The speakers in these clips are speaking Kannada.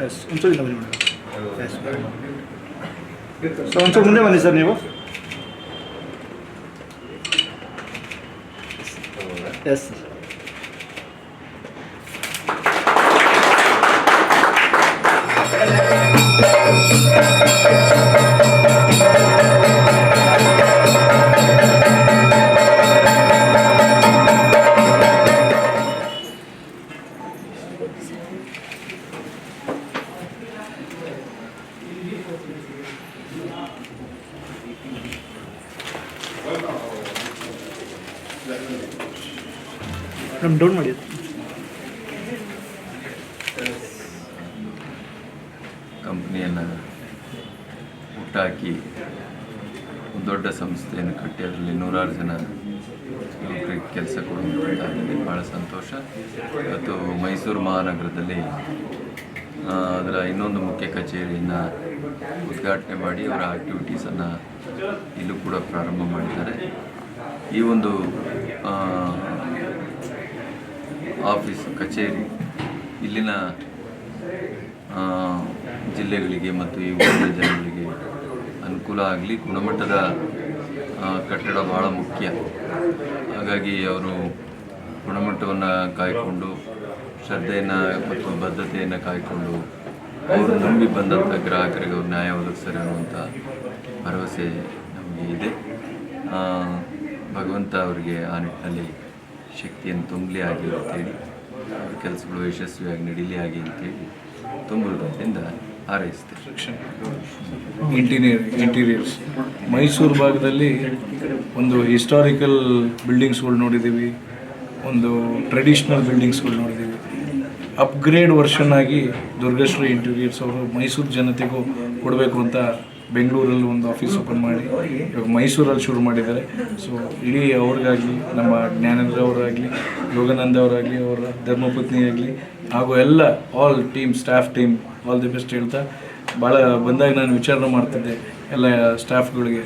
ಎಸ್ ಒಂಚೂರು ಬನ್ನಿ ಮೇಡಮ್. ಎಸ್ ಸೊ ಒಂಚೂರು ಮುಂದೆ ಬನ್ನಿ ಸರ್ ನೀವು. ಎಸ್ ಮೇಡಮ್ ಡೌನ್ ಮಾಡಿ. ಕಂಪ್ನಿಯನ್ನು ಹುಟ್ಟಾಕಿ ಒಂದು ದೊಡ್ಡ ಸಂಸ್ಥೆಯನ್ನು ಕಟ್ಟಿ ಅದರಲ್ಲಿ 100 ಜನ ಯುವಕರಿಗೆ ಕೆಲಸ ಕೊಡುವಂಥದ್ದಾಗಿದೆ. ಭಾಳ ಸಂತೋಷ. ಇವತ್ತು ಮೈಸೂರು ಮಹಾನಗರದಲ್ಲಿ ಅದರ ಇನ್ನೊಂದು ಮುಖ್ಯ ಕಚೇರಿಯನ್ನು ಉದ್ಘಾಟನೆ ಮಾಡಿ ಅವರ ಆ್ಯಕ್ಟಿವಿಟೀಸನ್ನು ಇಲ್ಲೂ ಕೂಡ ಪ್ರಾರಂಭ ಮಾಡಿದ್ದಾರೆ. ಈ ಒಂದು ಆಫೀಸ್ ಕಚೇರಿ ಇಲ್ಲಿನ ಜಿಲ್ಲೆಗಳಿಗೆ ಮತ್ತು ಈ ಊರಿನ ಜನಗಳಿಗೆ ಅನುಕೂಲ ಆಗಲಿ. ಗುಣಮಟ್ಟದ ಕಟ್ಟಡ ಭಾಳ ಮುಖ್ಯ. ಹಾಗಾಗಿ ಅವರು ಗುಣಮಟ್ಟವನ್ನು ಕಾಯ್ಕೊಂಡು ಶ್ರದ್ಧೆಯನ್ನು ಮತ್ತು ಬದ್ಧತೆಯನ್ನು ಕಾಯ್ಕೊಂಡು ಅವರು ನಂಬಿ ಬಂದಂಥ ಗ್ರಾಹಕರಿಗೆ ಅವರು ನ್ಯಾಯ ಒದಗಿಸ್ತಾರೆ ಅನ್ನುವಂಥ ಭರವಸೆ ನಮಗೆ ಇದೆ. ಭಗವಂತ ಅವರಿಗೆ ಆ ನಿಟ್ಟಿನಲ್ಲಿ ಶಕ್ತಿಯನ್ನು ತುಂಬಲಿ ಆಗಿ ಅಂತೇಳಿ, ಅವ್ರ ಕೆಲಸಗಳು ಯಶಸ್ವಿಯಾಗಿ ನಡೀಲಿ ಆಗಿ ಅಂತೇಳಿ ತುಂಬ ಹೃದಯದಿಂದ ಹಾರೈಸ್ತೇವೆ. ಇಂಟೀರಿಯರ್ಸ್ ಮೈಸೂರು ಭಾಗದಲ್ಲಿ ಒಂದು ಹಿಸ್ಟಾರಿಕಲ್ ಬಿಲ್ಡಿಂಗ್ಸ್ಗಳು ನೋಡಿದ್ದೀವಿ, ಒಂದು ಟ್ರೆಡಿಷ್ನಲ್ ಬಿಲ್ಡಿಂಗ್ಸ್ಗಳು ನೋಡಿದ್ದೀವಿ. ಅಪ್ಗ್ರೇಡ್ ವರ್ಷನ್ ಆಗಿ ದುರ್ಗಶ್ರೀ ಇಂಟೀರಿಯರ್ಸ್ ಅವರು ಮೈಸೂರು ಜನತೆಗೂ ಕೊಡಬೇಕು ಅಂತ ಬೆಂಗಳೂರಲ್ಲಿ ಒಂದು ಆಫೀಸ್ ಓಪನ್ ಮಾಡಿ ಇವಾಗ ಮೈಸೂರಲ್ಲಿ ಶುರು ಮಾಡಿದ್ದಾರೆ. ಸೊ ಇಡೀ ಅವ್ರಿಗಾಗಲಿ, ನಮ್ಮ ಜ್ಞಾನೇಂದ್ರ ಅವರಾಗಲಿ, ಯೋಗಾನಂದ ಅವರಾಗಲಿ, ಅವರ ಧರ್ಮಪತ್ನಿ ಆಗಲಿ, ಹಾಗೂ ಎಲ್ಲ all team, staff team all the best ಹೇಳ್ತಾ, ಭಾಳ ಬಂದಾಗ ನಾನು ವಿಚಾರಣೆ ಮಾಡ್ತಿದ್ದೆ ಎಲ್ಲ ಸ್ಟಾಫ್ಗಳಿಗೆ.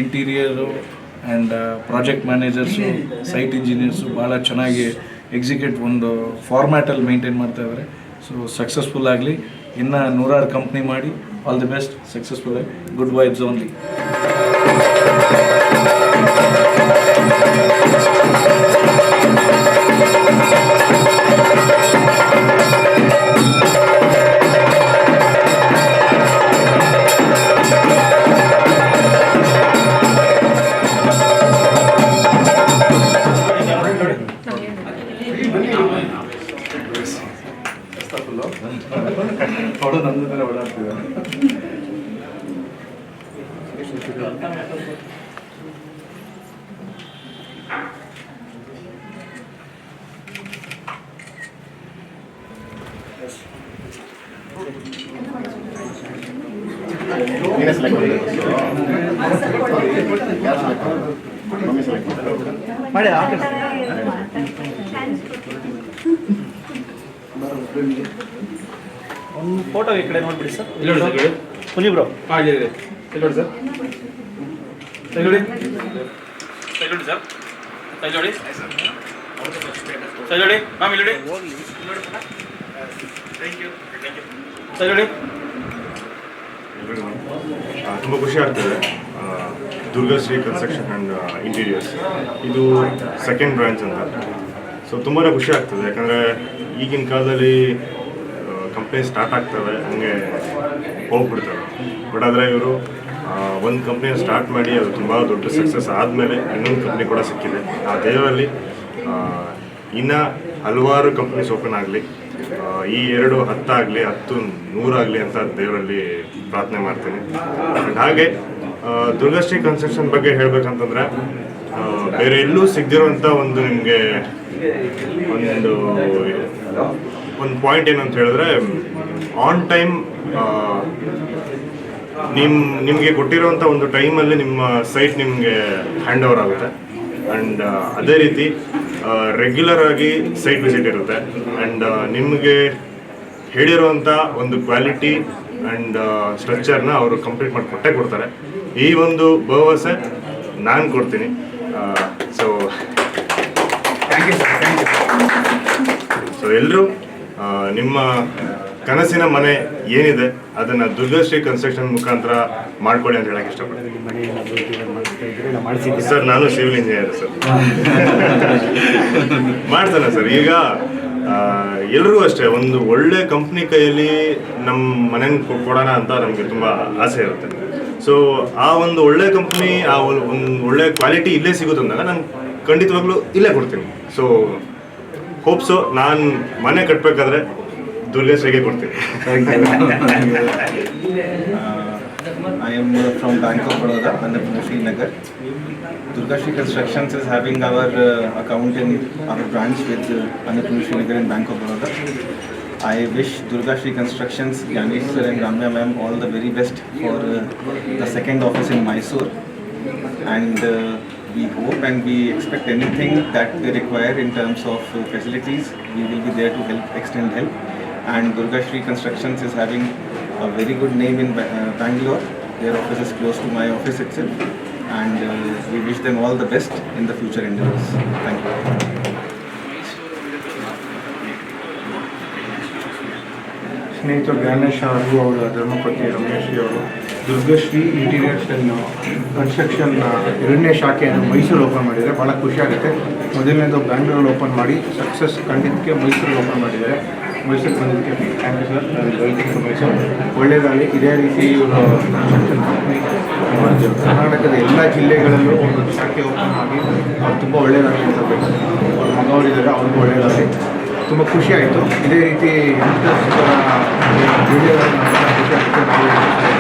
Interiors and project managers, site engineers ಭಾಳ ಚೆನ್ನಾಗಿ ಎಕ್ಸಿಕ್ಯೂಟ್ ಒಂದು ಫಾರ್ಮ್ಯಾಟಲ್ಲಿ ಮೇಂಟೈನ್ ಮಾಡ್ತಾಯಿದ್ದಾರೆ. ಸೊ ಸಕ್ಸಸ್ಫುಲ್ ಆಗಲಿ, ಇನ್ನು 100 ಕಂಪ್ನಿ ಮಾಡಿ. ಆಲ್ ದಿ ಬೆಸ್ಟ್, ಸಕ್ಸಸ್ಫುಲ್ ಆಗಿ, ಗುಡ್ ವೈಬ್ಸ್ ಓನ್ಲಿ. ಅವಳು ನನ್ನ ಥರ ಓಡಾಡ್ತಿದ್ದಾರೆ. ಮಾಡಿ ಒಂದು ಫೋಟೋ ಈ ಕಡೆ ನೋಡ್ಬಿಡಿ ಸರ್. ಪುನಿ ಬ್ರೋ ಹಾಂ ಇದೆ ನೋಡಿ ಸರ್, ನೋಡಿ ಸರ್, ನೋಡಿ ಸರ್, ನೋಡಿ ಮ್ಯಾಮ್ ಇಲ್ಲಿ ನೋಡಿ, ಥ್ಯಾಂಕ್ ಯು ಸರ್. ನೋಡಿ ತುಂಬ ಖುಷಿ ಆಗ್ತದೆ. ದುರ್ಗಶ್ರೀ ಕನ್ಸ್ಟ್ರಕ್ಷನ್ ಆ್ಯಂಡ್ ಇಂಟೀರಿಯರ್ಸ್ ಇದು ಸೆಕೆಂಡ್ ಬ್ರಾಂಚ್ ಅಂತ. ಸೊ ತುಂಬಾ ಖುಷಿ ಆಗ್ತದೆ, ಯಾಕಂದರೆ ಈಗಿನ ಕಾಲದಲ್ಲಿ ಕಂಪ್ನಿ ಸ್ಟಾರ್ಟ್ ಆಗ್ತವೆ, ಹಂಗೆ ಹೋಗ್ಬಿಡ್ತವೆ. ಬಟ್ ಆದರೆ ಇವರು ಒಂದು ಕಂಪ್ನಿನ ಸ್ಟಾರ್ಟ್ ಮಾಡಿ ಅದು ತುಂಬ ದೊಡ್ಡ ಸಕ್ಸಸ್ ಆದಮೇಲೆ ಇನ್ನೊಂದು ಕಂಪ್ನಿ ಕೂಡ ಸಿಕ್ಕಿದೆ. ಆ ದೇವರಲ್ಲಿ ಇನ್ನು ಹಲವಾರು ಕಂಪ್ನೀಸ್ ಓಪನ್ ಆಗಲಿ, ಈ 2 10 ಆಗಲಿ, 10 100 ಆಗಲಿ ಅಂತ ದೇವರಲ್ಲಿ ಪ್ರಾರ್ಥನೆ ಮಾಡ್ತೀನಿ. ಹಾಗೆ ದುರ್ಗಶ್ರೀ ಕನ್ಸ್ಟ್ರಕ್ಷನ್ ಬಗ್ಗೆ ಹೇಳಬೇಕಂತಂದರೆ ಬೇರೆ ಎಲ್ಲೂ ಸಿಗದಿರೋಂಥ ಒಂದು ನಿಮಗೆ ಒಂದು ಪಾಯಿಂಟ್ ಏನಂತ ಹೇಳಿದ್ರೆ, ಆನ್ ಟೈಮ್ ನಿಮಗೆ ಕೊಟ್ಟಿರೋಂಥ ಒಂದು ಟೈಮಲ್ಲಿ ನಿಮ್ಮ ಸೈಟ್ ನಿಮಗೆ ಹ್ಯಾಂಡ್ ಓವರ್ ಆಗುತ್ತೆ. ಆ್ಯಂಡ್ ಅದೇ ರೀತಿ ರೆಗ್ಯುಲರ್ ಆಗಿ ಸೈಟ್ ವಿಸಿಟ್ ಇರುತ್ತೆ. ಆ್ಯಂಡ್ ನಿಮಗೆ ಹೇಳಿರುವಂಥ ಒಂದು ಕ್ವಾಲಿಟಿ ಆ್ಯಂಡ್ ಸ್ಟ್ರಕ್ಚರ್ನ ಅವರು ಕಂಪ್ಲೀಟ್ ಮಾಡಿ ಕೊಟ್ಟೇ ಕೊಡ್ತಾರೆ. ಈ ಒಂದು ಭರವಸೆ ನಾನು ಕೊಡ್ತೀನಿ. So thank you sir, thank you. So ಎಲ್ಲರೂ ನಿಮ್ಮ ಕನಸಿನ ಮನೆ ಏನಿದೆ ಅದನ್ನು ದುರ್ಗಶ್ರೀ ಕನ್ಸ್ಟ್ರಕ್ಷನ್ ಮುಖಾಂತರ ಮಾಡ್ಕೊಳ್ಳಿ ಅಂತ ಹೇಳಕ್ಕೆ ಇಷ್ಟಪಡ್ತೀನಿ. ಸರ್ ನಾನು ಸಿವಿಲ್ ಇಂಜಿನಿಯರ್ ಸರ್. ಮಾಡ್ತಾನೆ ಸರ್. ಈಗ ಎಲ್ರಿಗೂ ಅಷ್ಟೇ ಒಂದು ಒಳ್ಳೆ ಕಂಪ್ನಿ ಕೈಯಲ್ಲಿ ನಮ್ಮ ಮನೆಯನ್ನು ಕೊಡೋಣ ಅಂತ ನಮಗೆ ತುಂಬ ಆಸೆ ಇರುತ್ತೆ. ಸೊ ಆ ಒಂದು ಒಳ್ಳೆ ಕಂಪ್ನಿ, ಆ ಒಂದು ಒಳ್ಳೆ ಕ್ವಾಲಿಟಿ ಇಲ್ಲೇ ಸಿಗುತ್ತೆ ಅಂದಾಗ ನಾನು ಖಂಡಿತವಾಗ್ಲೂ ಇಲ್ಲೇ ಕೊಡ್ತೀನಿ. ಸೊ ಹೋಪ್ಸು ನಾನು ಮನೆ ಕಟ್ಟಬೇಕಾದ್ರೆ ದುರ್ಗಶ್ರೀಗೆ ಕೊಡ್ತೀನಿ. I am from Bank of Baroda, Annapurna Srinagar. Durgashri Constructions is having our account in our branch with Annapurna Srinagar and Bank of Baroda. I wish Durgashri Constructions, Ganesh sir and Ramya ma'am all the very best for the second office in Mysore. And we hope and we expect anything that they require in terms of facilities, we will be there to help, extend help. And Durgashri Constructions is having a very good name in Bangalore. Their office is close to my office itself, and we wish them all the best in the future endeavors. Thank you. ಸ್ನೇಹಿತರು ಗಣೇಶ್ ಹಾಗೂ ಅವರ ಧರ್ಮಪತಿ ರಮೇಶ್ ಅವರು ದುರ್ಗಶ್ರೀ ಇಂಟೀರಿಯರ್ಸ್ ಅನ್ನು ಕನ್ಸ್ಟ್ರಕ್ಷನ್ 2ನೇ ಶಾಖೆಯನ್ನು ಮೈಸೂರು ಓಪನ್ ಮಾಡಿದ್ದಾರೆ. ಭಾಳ ಖುಷಿಯಾಗುತ್ತೆ. ಮೊದಲನೇದು ಬ್ಯಾಂಗ್ಳೂರಲ್ಲಿ ಓಪನ್ ಮಾಡಿ ಸಕ್ಸಸ್ ಕಂಡಿದ್ದಕ್ಕೆ ಮೈಸೂರಲ್ಲಿ ಓಪನ್ ಮಾಡಿದ್ದಾರೆ. ಮೈಸೂರಿಗೆ ಬಂದಿದ್ದಕ್ಕೆ ಥ್ಯಾಂಕ್ ಯು ಸರ್. ನಾನು ವೆಲ್ಕಮ್ ಟು ಮೈಸೂರು. ಒಳ್ಳೆಯದಾಗಲಿ. ಇದೇ ರೀತಿ ಇವರು ಕನ್ಸ್ಟ್ರಕ್ಷನ್ ಕಂಪ್ನಿ ಕರ್ನಾಟಕದ ಎಲ್ಲ ಜಿಲ್ಲೆಗಳಲ್ಲೂ ಒಂದು ಶಾಖೆ ಓಪನ್ ಮಾಡಿ ಅವ್ರು ತುಂಬ ಒಳ್ಳೆಯದಾಗಲಿ ಅಂತ ಬೇಕು. ಅವ್ರ ಮಗವರಿದ್ದಾರೆ, ಅವ್ರಿಗೂ ಒಳ್ಳೆಯದಾಗಲಿ. ತುಂಬ ಖುಷಿ ಆಯಿತು. ಇದೇ ರೀತಿ ವಿಡಿಯೋಗಳನ್ನು ಖುಷಿ ಆಗುತ್ತೆ.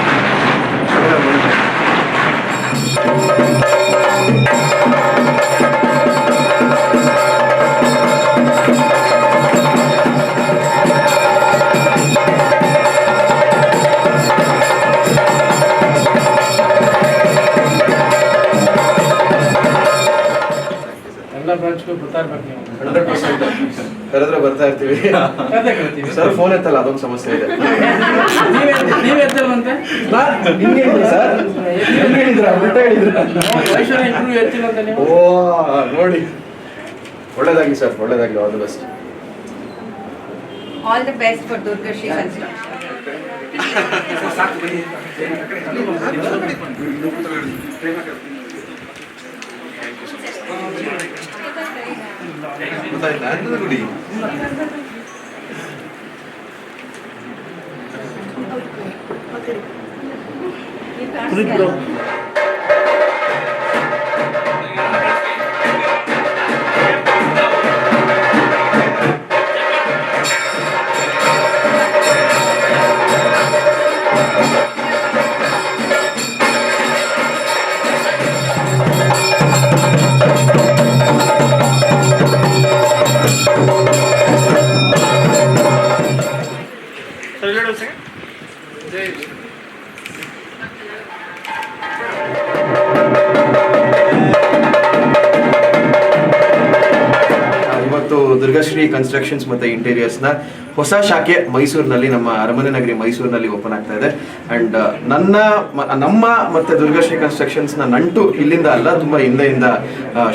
ಎಲ್ಲ ಬ್ರಾಂಚ್ಗಳು ಬರ್ತಾ ಇರ್ಬೇಕು ನೀವು. 100% ಕರೆದ್ರೆ ಬರ್ತಾ ಇರ್ತೀವಿ ಸರ್. ಫೋನ್ ಎತ್ತಲ್ಲ, ಅದೊಂದು ಸಮಸ್ಯೆ ಇದೆ. ನೀವ್ ಎತ್ತಲ್ವಂತೆ ಸರ್ ಐಶ್ವರ್ಯ ಇಂಟರ್ವ್ಯೂ ಎತ್ತಿಲ್ವಂತೆ ನೀವು. ಓ ನೋಡಿ, ಒಳ್ಳೇದಾಗ್ಲಿ ಸರ್, ಒಳ್ಳೇದಾಗ್ಲಿ. All the best. All the best for Durgashri Construction. ಗೊತ್ತಾಯ್ತಾ ಗುಡಿ? ಇವತ್ತು ದುರ್ಗಶ್ರೀ ಕನ್ಸ್ಟ್ರಕ್ಷನ್ಸ್ ಮತ್ತು ಇಂಟೀರಿಯರ್ಸ್ನ ಹೊಸ ಶಾಖೆ ಮೈಸೂರಿನಲ್ಲಿ, ನಮ್ಮ ಅರಮನೆ ನಗರಿ ಮೈಸೂರಿನಲ್ಲಿ ಓಪನ್ ಆಗ್ತಾ ಇದೆ. ಆ್ಯಂಡ್ ನಮ್ಮ ಮತ್ತು ದುರ್ಗಶ್ರೀ ಕನ್ಸ್ಟ್ರಕ್ಷನ್ಸ್ನ ನಂಟು ಇಲ್ಲಿಂದ ಅಲ್ಲ, ತುಂಬ ಹಿಂದೆಯಿಂದ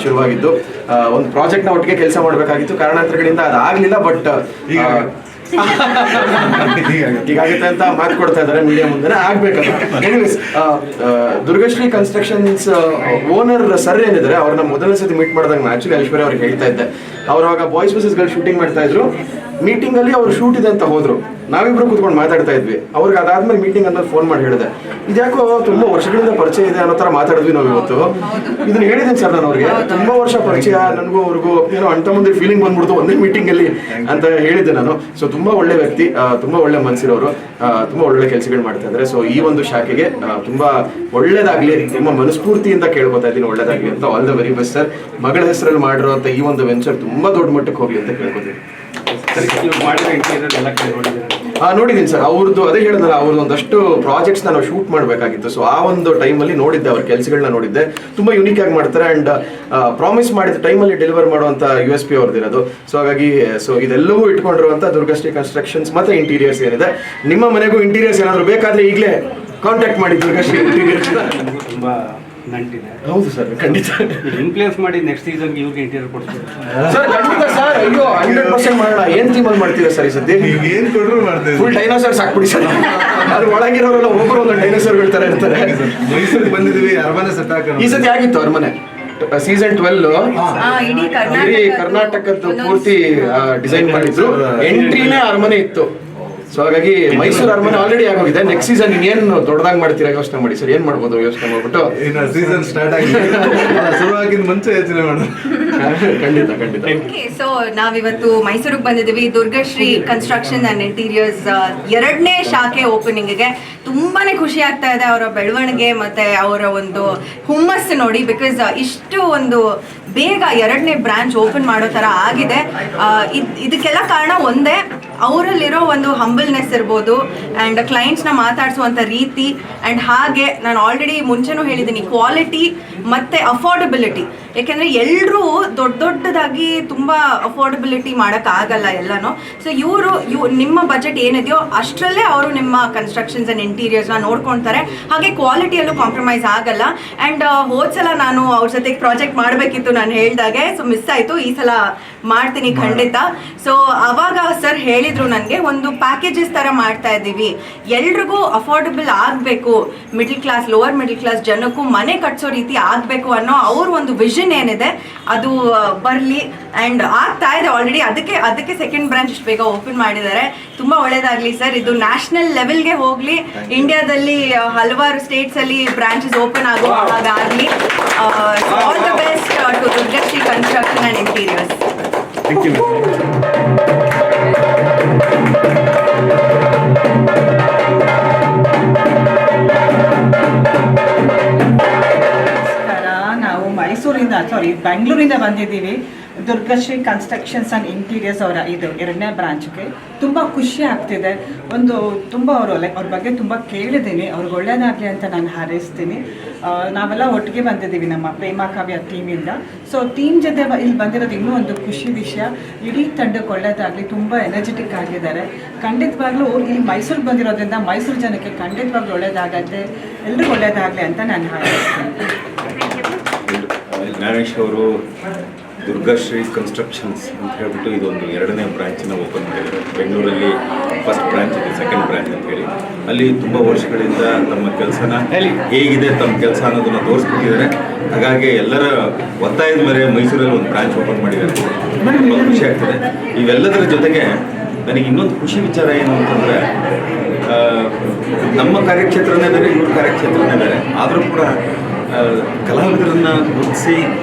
ಶುರುವಾಗಿದ್ದು. ಒಂದು ಪ್ರಾಜೆಕ್ಟ್ನ ಒಟ್ಟಿಗೆ ಕೆಲಸ ಮಾಡಬೇಕಾಗಿತ್ತು, ಕಾರಣಾಂತರಗಳಿಂದ ಅದಾಗಲಿಲ್ಲ. ಬಟ್ ಹೀಗಾಗುತ್ತೆ ಅಂತ ಮಾತು ಕೊಡ್ತಾ ಇದ್ದಾರೆ ಮೀಡಿಯಾ ಮುಂದೆ, ಆಗ್ಬೇಕಲ್ಲ. Anyways, Durgashri constructions owner sir ಏನಿದ್ದಾರೆ ಅವ್ರನ್ನ ಮೊದಲನೇ ಸತಿ ಮೀಟ್ ಮಾಡಿದಾಗ ನಾನು ಆಕ್ಚುಲಿ ಐಶ್ವರ್ಯ ಅವ್ರಿಗೆ ಹೇಳ್ತಾ ಇದ್ದೆ. ಅವ್ರು ಅವಾಗ ಬಾಯ್ಸ್ ಬಸ್ಸಸ್ ಗಳು ಶೂಟಿಂಗ್ ಮಾಡ್ತಾ ಇದ್ರು. ಮೀಟಿಂಗ್ ಅಲ್ಲಿ ಅವ್ರು ಶೂಟ್ ಇದೆ ಅಂತ ಹೋದ್ರು. ನಾವಿಬ್ರು ಕೂತ್ಕೊಂಡು ಮಾತಾಡ್ತಾ ಇದ್ವಿ. ಅವ್ರಿಗೆ ಅದಾದ್ಮೇಲೆ ಮೀಟಿಂಗ್ ಅಂತ ಫೋನ್ ಮಾಡಿ ಹೇಳಿದೆ, ಇದ್ಯಾಕೋ ತುಂಬಾ ವರ್ಷಗಳಿಂದ ಪರಿಚಯ ಇದೆ ಅನ್ನೋ ತರ ಮಾತಾಡಿದ್ವಿ ನಾವು ಇವತ್ತು. ಇದನ್ನ ಹೇಳಿದ್ದೀನಿ ಸರ್ ನಾನು ಅವ್ರಿಗೆ, ತುಂಬಾ ವರ್ಷ ಪರಿಚಯ, ನನಗೂ ಅವ್ರಿಗೂ ಏನೋ ಅಂತ ಮುಂದೆ ಫೀಲಿಂಗ್ ಬಂದ್ಬಿಡ್ತು ಒಂದೇ ಮೀಟಿಂಗ್ ಅಲ್ಲಿ ಅಂತ ಹೇಳಿದ್ದೆ ನಾನು. ಸೊ ತುಂಬಾ ಒಳ್ಳೆ ವ್ಯಕ್ತಿ, ತುಂಬಾ ಒಳ್ಳೆ ಮನಸ್ಸಿರೋರು, ತುಂಬಾ ಒಳ್ಳೆ ಕೆಲಸಗಳು ಮಾಡ್ತಾ ಇದ್ದಾರೆ. ಸೊ ಈ ಒಂದು ಶಾಖೆಗೆ ತುಂಬಾ ಒಳ್ಳೇದಾಗ್ಲಿ, ತುಂಬಾ ಮನಸ್ಫೂರ್ತಿಯಿಂದ ಕೇಳ್ಕೊತಾ ಇದ್ದೀನಿ ಒಳ್ಳೇದಾಗ್ಲಿ ಅಂತ. All the very best sir. ಮಗಳ ಹೆಸರಲ್ಲಿ ಮಾಡಿರುವಂತ ಈ ಒಂದು ವೆಂಚರ್ ತುಂಬಾ ದೊಡ್ಡ ಮಟ್ಟಕ್ಕೆ ಹೋಗ್ಲಿ ಅಂತ ಕೇಳ್ಕೊತೀನಿ. ನೋಡಿದ್ದೀನಿ ಸರ್ ಅವ್ರದ್ದು. ಅದೇ ಹೇಳಿದ್ನಲ್ಲ, ಅವ್ರದ್ದು ಒಂದಷ್ಟು ಪ್ರಾಜೆಕ್ಟ್ಸ್ ನಾವು ಶೂಟ್ ಮಾಡಬೇಕಾಗಿತ್ತು. ಸೊ ಆ ಒಂದು ಟೈಮಲ್ಲಿ ನೋಡಿದ್ದೆ, ಅವ್ರ ಕೆಲಸಗಳನ್ನ ನೋಡಿದ್ದೆ. ತುಂಬಾ ಯುನೀಕ್ ಆಗಿ ಮಾಡ್ತಾರೆ. ಅಂಡ್ ಪ್ರಾಮಿಸ್ ಮಾಡಿದ ಟೈಮಲ್ಲಿ ಡೆಲಿವರ್ ಮಾಡುವಂತ USP ಅವ್ರದ್ದಿರೋದು. ಸೊ ಹಾಗಾಗಿ ಇದೆಲ್ಲವೂ ಇಟ್ಕೊಂಡಿರುವಂತ ದುರ್ಗಶ್ರೀ ಕನ್ಸ್ಟ್ರಕ್ಷನ್ಸ್ ಮತ್ತೆ ಇಂಟೀರಿಯರ್ಸ್ ಏನಿದೆ. ನಿಮ್ಮ ಮನೆಗೂ ಇಂಟೀರಿಯರ್ಸ್ ಏನಾದ್ರು ಬೇಕಾದ್ರೆ ಈಗಲೇ ಕಾಂಟ್ಯಾಕ್ಟ್ ಮಾಡಿ ದುರ್ಗಶ್ರೀ ಇಂಟೀರಿಯರ್ಸ್. ತುಂಬಾ ನಂಟಿದೆ. ಹೌದು ಸರ್, ಖಂಡಿತ ಇನ್ಫ್ಲೂಯೆನ್ಸ್ ಮಾಡಿ ನೆಕ್ಸ್ಟ್ ಸೀಸನ್ಗೆ ಇವ್ರಿಗೆ ಇಂಟೀರಿಯರ್ ಕೊಡ್ತೀವಿ ಸರ್. ಖಂಡಿತ ಸರ್. ಅಯ್ಯೋ 100% ಮಾಡೋಣ. ಏನ್ ಥೀಮಲ್ಲಿ ಮಾಡ್ತೀರಾ ಸರ್ ಈ ಸತಿ? ಏನ್ ಕೊಡ್ರು ಮಾಡ್ತೇವೆ. ಫುಲ್ ಡೈನೋಸರ್ಸ್ ಹಾಕ್ಬಿಡಿ ಸರ್. ಅದು ಒಳಗಿರೋರೆಲ್ಲ ಒಬ್ಬರು ಒಂದೊಂದು ಡೈನೋಸರ್ಗಳ ತರ ಇರ್ತಾರೆ. ಮೈಸೂರಿಗೆ ಬಂದಿದ್ವಿ, ಅರಮನೆ ಸೆಟ್ ಹಾಕೋಣ. ಈ ಸತಿ ಆಗಿತ್ತು ಅರಮನೆ ಸೀಸನ್ 12 ಇಡೀ ಇಡೀ ಕರ್ನಾಟಕದ ಪೂರ್ತಿ ಡಿಸೈನ್ ಮಾಡಿದ್ರು. ಎಂಟ್ರಿನೇ ಅರಮನೆ ಇತ್ತು. ಸೊ ಹಾಗಾಗಿ ಮೈಸೂರು ಅರಮನೆ ಆಲ್ರೆಡಿ ಆಗೋಗಿದೆ. ನೆಕ್ಸ್ಟ್ ಸೀಸನ್ ಇನ್ನೇನು ದೊಡ್ಡದಾಗಿ ಮಾಡ್ತೀರಾ ಯೋಚನೆ ಮಾಡಿ ಸರ್. ಏನ್ ಮಾಡ್ಬೋದು ಯೋಚನೆ ಮಾಡ್ಬಿಟ್ಟು ಇನ್ನು ಸೀಸನ್ ಸ್ಟಾರ್ಟ್ ಆಗಿದೆ, ಶುರುವಾಗಿನ ಮುಂಚೆ ಯೋಚನೆ ಮಾಡೋಣ. ಖಂಡಿತ ಖಂಡಿತ. ಸೊ ನಾವಿವತ್ತು ಮೈಸೂರಿಗೆ ಬಂದಿದ್ದೀವಿ. ದುರ್ಗಶ್ರೀ ಕನ್ಸ್ಟ್ರಕ್ಷನ್ ಅಂಡ್ ಇಂಟೀರಿಯರ್ಸ್ 2ನೇ ಶಾಖೆ ಓಪನಿಂಗ್ಗೆ ತುಂಬಾನೇ ಖುಷಿ ಆಗ್ತಾ ಇದೆ. ಅವರ ಬೆಳವಣಿಗೆ ಮತ್ತೆ ಅವರ ಒಂದು ಹುಮ್ಮಸ್ಸು ನೋಡಿ. ಬಿಕಾಸ್ ಇಷ್ಟು ಒಂದು ಬೇಗ 2ನೇ ಬ್ರಾಂಚ್ ಓಪನ್ ಮಾಡೋ ಥರ ಆಗಿದೆ. ಇದಕ್ಕೆಲ್ಲ ಕಾರಣ ಒಂದೇ, ಅವರಲ್ಲಿರೋ ಒಂದು ಹಂಬಲ್ನೆಸ್ ಇರ್ಬೋದು ಆ್ಯಂಡ್ ಕ್ಲೈಂಟ್ಸ್ನ ಮಾತಾಡಿಸುವಂಥ ರೀತಿ ಆ್ಯಂಡ್ ಹಾಗೆ ನಾನು ಆಲ್ರೆಡಿ ಮುಂಚೆನೂ ಹೇಳಿದ್ದೀನಿ ಕ್ವಾಲಿಟಿ ಮತ್ತು ಅಫೋರ್ಡಬಿಲಿಟಿ. ಯಾಕೆಂದರೆ ಎಲ್ಲರೂ ದೊಡ್ಡದಾಗಿ ತುಂಬ ಅಫೋರ್ಡಬಿಲಿಟಿ ಮಾಡೋಕ್ಕಾಗಲ್ಲ ಎಲ್ಲನೂ. ಸೊ ಇವರು ನಿಮ್ಮ ಬಜೆಟ್ ಏನಿದೆಯೋ ಅಷ್ಟರಲ್ಲೇ ಅವರು ನಿಮ್ಮ ಕನ್ಸ್ಟ್ರಕ್ಷನ್ಸ್ ಆ್ಯಂಡ್ ಇಂಟೀರಿಯರ್ಸ್ನ ನೋಡ್ಕೊಳ್ತಾರೆ. ಹಾಗೆ ಕ್ವಾಲಿಟಿಯಲ್ಲೂ ಕಾಂಪ್ರಮೈಸ್ ಆಗಲ್ಲ. ಆ್ಯಂಡ್ ಹೋದ್ಸಲ ನಾನು ಅವ್ರ ಜೊತೆಗೆ ಪ್ರಾಜೆಕ್ಟ್ ಮಾಡಬೇಕಿತ್ತು ನಾನು ಹೇಳಿದಾಗೆ, ಸೊ ಮಿಸ್ ಆಯಿತು. ಈ ಸಲ ಮಾಡ್ತೀನಿ ಖಂಡಿತ. ಸೊ ಅವಾಗ ಸರ್ ಹೇಳಿದರು ನನಗೆ ಒಂದು ಪ್ಯಾಕೇಜಸ್ ಥರ ಮಾಡ್ತಾ ಇದ್ದೀವಿ, ಎಲ್ರಿಗೂ ಅಫೋರ್ಡಬಲ್ ಆಗಬೇಕು, middle class lower middle class ಜನಕ್ಕೂ ಮನೆ ಕಟ್ಸೋ ರೀತಿ ಆಗಬೇಕು ಅನ್ನೋ ಅವ್ರ ಒಂದು ವಿಷನ್ ಏನಿದೆ ಅದು ಬರಲಿ. ಆ್ಯಂಡ್ ಆಗ್ತಾ ಇದೆ ಆಲ್ರೆಡಿ. ಅದಕ್ಕೆ ಸೆಕೆಂಡ್ ಬ್ರಾಂಚ್ ಇಷ್ಟು ಬೇಗ ಓಪನ್ ಮಾಡಿದ್ದಾರೆ. ತುಂಬ ಒಳ್ಳೇದಾಗಲಿ ಸರ್. ಇದು ನ್ಯಾಷನಲ್ ಲೆವೆಲ್ಗೆ ಹೋಗಲಿ. ಇಂಡಿಯಾದಲ್ಲಿ ಹಲವಾರು ಸ್ಟೇಟ್ಸಲ್ಲಿ ಬ್ರಾಂಚಸ್ ಓಪನ್ ಆಗೋ ಹಾಗಾಗಲಿ. All the best to Durgashri construction and interiors. Thank you. ನಾವು ಬೆಂಗಳೂರಿಂದ ಬಂದಿದ್ದೀವಿ. ದುರ್ಗಶ್ರೀ ಕನ್ಸ್ಟ್ರಕ್ಷನ್ಸ್ ಆ್ಯಂಡ್ ಇಂಟೀರಿಯರ್ಸ್ ಅವರ ಇದು 2ನೇ ಬ್ರಾಂಚ್ಗೆ ತುಂಬ ಖುಷಿ ಆಗ್ತಿದೆ. ತುಂಬ ಅವ್ರ ಬಗ್ಗೆ ತುಂಬ ಕೇಳಿದ್ದೀನಿ. ಅವ್ರಿಗೆ ಒಳ್ಳೆಯದಾಗಲಿ ಅಂತ ನಾನು ಹಾರೈಸ್ತೀನಿ. ನಾವೆಲ್ಲ ಒಟ್ಟಿಗೆ ಬಂದಿದ್ದೀವಿ ನಮ್ಮ ಪ್ರೇಮ ಕಾವ್ಯ ಟೀಮಿಂದ. ಸೊ ಟೀಮ್ ಜೊತೆ ಇಲ್ಲಿ ಬಂದಿರೋದು ಇನ್ನೂ ಒಂದು ಖುಷಿ ವಿಷಯ. ಇಡೀ ತಂಡಕ್ಕೆ ಒಳ್ಳೆಯದಾಗಲಿ. ತುಂಬ ಎನರ್ಜೆಟಿಕ್ ಆಗಿದ್ದಾರೆ. ಖಂಡಿತವಾಗ್ಲೂ ಇಲ್ಲಿ ಮೈಸೂರಿಗೆ ಬಂದಿರೋದ್ರಿಂದ ಮೈಸೂರು ಜನಕ್ಕೆ ಖಂಡಿತವಾಗ್ಲೂ ಒಳ್ಳೆಯದಾಗತ್ತೆ, ಎಲ್ರಿಗೂ ಒಳ್ಳೆಯದಾಗಲಿ ಅಂತ ನಾನು ಹಾರೈಸ್ತೀನಿ. ಜ್ಞಾನೇಶ್ ಅವರು ದುರ್ಗಶ್ರೀ ಕನ್ಸ್ಟ್ರಕ್ಷನ್ಸ್ ಅಂತ ಹೇಳ್ಬಿಟ್ಟು ಇದೊಂದು 2ನೇ ಬ್ರಾಂಚನ್ನ ಓಪನ್ ಮಾಡಿದ್ದಾರೆ. ಬೆಂಗಳೂರಲ್ಲಿ ಫಸ್ಟ್ ಬ್ರಾಂಚ್ ಇದೆ, ಸೆಕೆಂಡ್ ಬ್ರಾಂಚ್ ಅಂತ ಹೇಳಿ. ಅಲ್ಲಿ ತುಂಬ ವರ್ಷಗಳಿಂದ ತಮ್ಮ ಕೆಲಸನ ಹೇಗಿದೆ ತಮ್ಮ ಕೆಲಸ ಅನ್ನೋದನ್ನು ತೋರಿಸ್ಬಿಟ್ಟಿದ್ದಾರೆ. ಹಾಗಾಗಿ ಎಲ್ಲರ ಒತ್ತಾಯದ ಮೇಲೆ ಮೈಸೂರಲ್ಲಿ ಒಂದು ಬ್ರಾಂಚ್ ಓಪನ್ ಮಾಡಿದ್ದಾರೆ. ತುಂಬ ಖುಷಿ ಆಗ್ತದೆ. ಇವೆಲ್ಲದರ ಜೊತೆಗೆ ನನಗೆ ಇನ್ನೊಂದು ಖುಷಿ ವಿಚಾರ ಏನು ಅಂತಂದರೆ, ನಮ್ಮ ಕಾರ್ಯಕ್ಷೇತ್ರನೇ ಬೇರೆ, ಇವ್ರ ಕಾರ್ಯಕ್ಷೇತ್ರನೇ ಬೇರೆ. ಆದರೂ ಕೂಡ ಕಲಾವಿದರನ್ನ ಗುರುತಿಸಿ